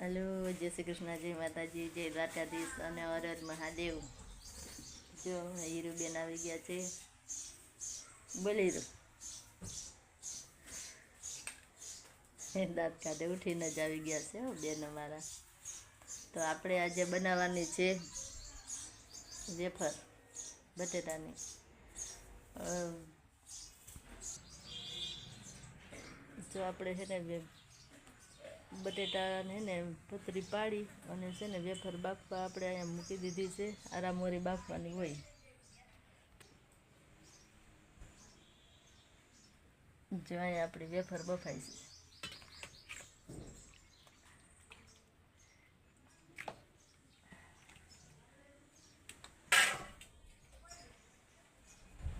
Hello जय श्री कृष्ण जय माताजी जय द्वारकाधीश અને હર મહાદેવ। જો હીરુબેન આવી ગયા છે, બોલી દાંત કાઢે ઉઠીને જ આવી ગયા છે બેન અમારા। તો આપણે આજે બનાવવાની છે વેફર બટેટાની। જો આપણે છે ને બટેટાને ને પતરી પાડી અને છે ને વેફર બાફવા આપણે અહીંયા મૂકી દીધી છે। આરામોરી બાફવાની હોય। જો અહીંયા આપણી વેફર બફાઈ છે।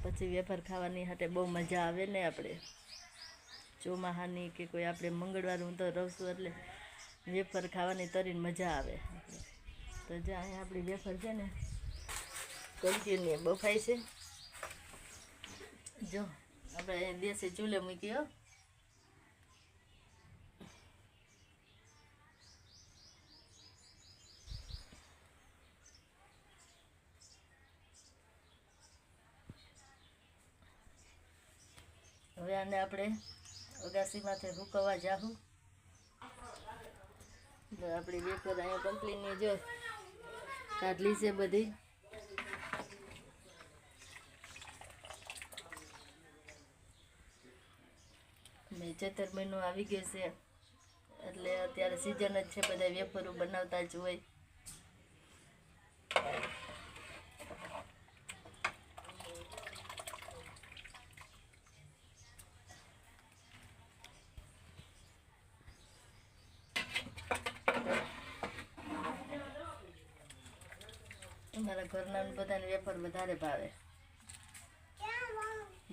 પછી વેફર ખાવાની હાટે બહુ મજા આવે ને। આપણે ચોમાહાની કે કોઈ આપણે મંગળવાર હું તો રવશું એટલે વેફર ખાવાની તરીને મજા આવે। તો જે અહીંયા આપણી વેફર છે ને કન્ટિન્યુ બફાઈ છે। જો આપણે દેશી ચૂલે મૂકી હો। હવે આને આપણે અગાસીમાંથી હુકવવા જાહું। આપણી વેફર અહીંયા કંપનીની જો કાઢલી છે બધી। મેં ચૈતર મહિનો આવી ગયો છે એટલે અત્યારે સિઝન જ છે, બધા વેફરો બનાવતા જ હોય। અમારા ઘરના બધાને વેફર વધારે ભાવે।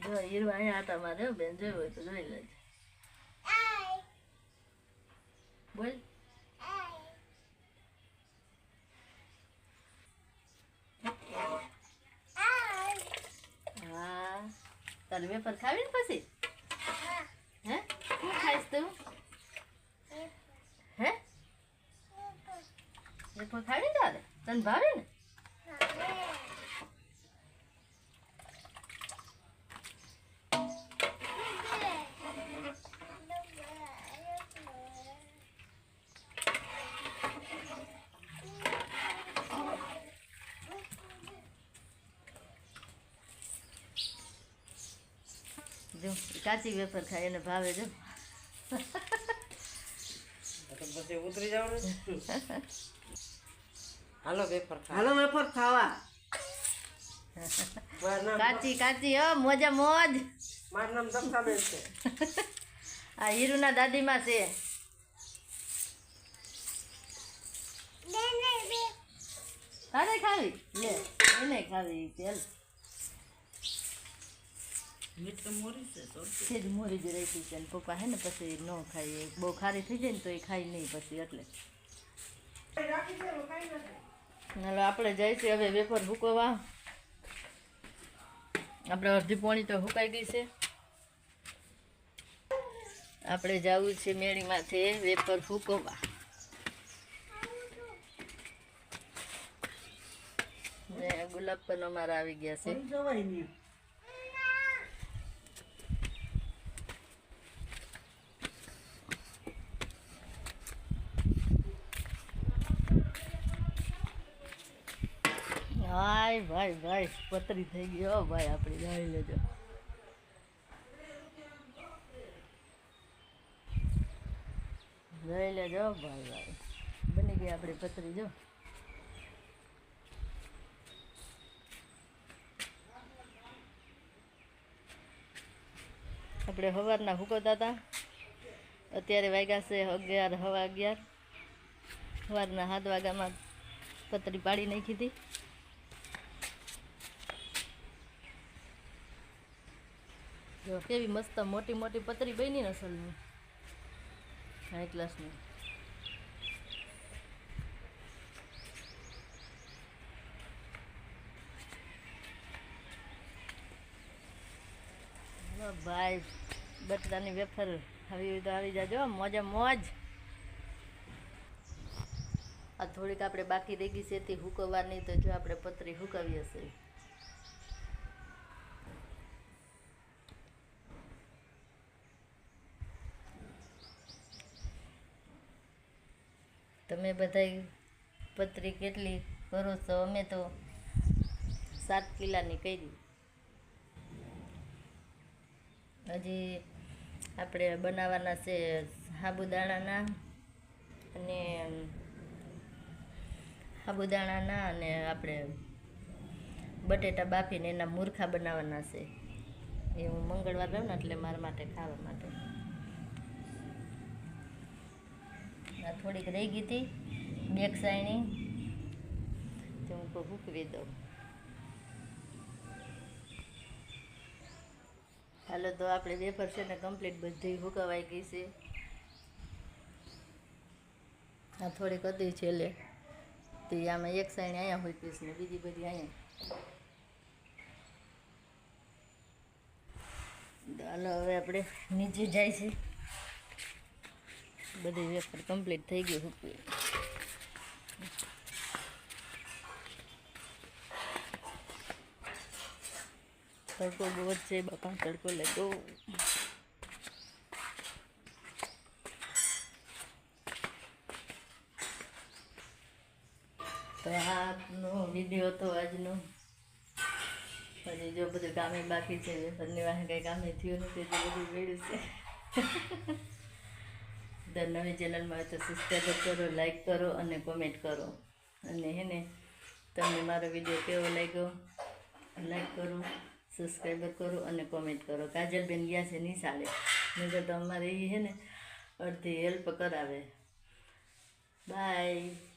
જો હીરો અહીંયા આટા મારે બેન, જોયું હોય તો જોઈ લેજો। બોલ હા, તારે વેફર ખાવી ને પછી હે શું ખાઈશ તું? હે વેફર ખાવી તારે? તને ભાવે ને? જો કાચી વેફર ખાય એને ભાવે। જો પછી ઉતરી જાવ ને। હાલો વેફર ખાવા। કાચી કાચી હો, મોજે મોજ। મારું નામ દક્ષાબેન છે। આ હીરુના દાદીમાં છે। તારે ખાવી લે, એને ખાવી તેલ સેજ મોરી જ રહી છે ને પપ્પા હે ને પછી ન ખાય, બહુ ખારી થઈ જાય ને તો એ ખાય નહીં પછી એટલે। હાલો આપણે જાય છે હવે વેફર હુકવવા। આપણે અડધી પોણી તો હુકાઈ ગઈ છે। આપણે જવું છે મેળીમાંથી વેફર હુકવવા। ને ગુલાબ પણ અમારા આવી ગયા છે। હાય ભાઈ ભાઈ પતરી થઈ ગઈ હો ભાઈ, આપણી જોઈ લેજો। જોઈ લેજો ભાઈ ભાઈ, બની ગઈ આપણી પતરી। જો આપણે સવારના હુકવતા હતા, અત્યારે વાગ્યા છે 11 સવા 11। સવારના 7 વાગ્યામાં પતરી પાડી નાખી હતી। જો કેવી મસ્ત મોટી મોટી પતરી બની ને અસલની હાઈ ક્લાસની। ભાઈ બટેટાની વેફર આવી તો આવી જાજો, મોજે મોજ। આ થોડીક આપણે બાકી રહી ગઈ છે તે હુકવવાની, તો જો આપણે પતરી હુકાવી હશે. તમે બધાય પતરી કેટલી કરો છો? અમે તો 7 કિલાની કરી. હજી આપણે બનાવવાના છે સાબુદાણાના અને આપણે બટેટા બાફીને એના મૂરખા બનાવવાના છે. એ હું મંગળવાર રહું ને એટલે મારા માટે ખાવા માટે. આ થોડીક રહી ગઈ હતી બેક સાઈની, તો હું ભૂકવી દઉં. હાલો, તો આપણે વેફર છે ને કમ્પ્લીટ બધી હુકવાઈ ગઈ છે. આ થોડીક હતી છેલ્લે, તો આમાં એક સાઈડ અહીંયા મૂકીશ ને બીજી બધી અહીંયા. હાલો, હવે આપણે નીચે જાય છે. બધી વેફર કમ્પ્લીટ થઈ ગઈ હુકવી. તડકો બહુ જ છે બાપા, તડકો લાગ્યો. તો આજનો વિડીયો હતો આજનો. પછી જો બધું કામે બાકી છે, વેફરની વાહે કંઈ કામે થયું નથી, તો બધું વેડ્યું છે. દર નવી ચેનલમાં હોય તો સબસ્ક્રાઈબ કરો, લાઈક કરો અને કોમેન્ટ કરો. અને હેને તમને મારો વિડીયો કેવો લાગ્યો લાઈક કરો, સબસ્ક્રાઈબર કરો અને કોમેન્ટ કરો. કાજલબેન ગયા છે નિશાળે, નજર તો અમારે એ હે ને અડધી હેલ્પ કરાવે. બાય.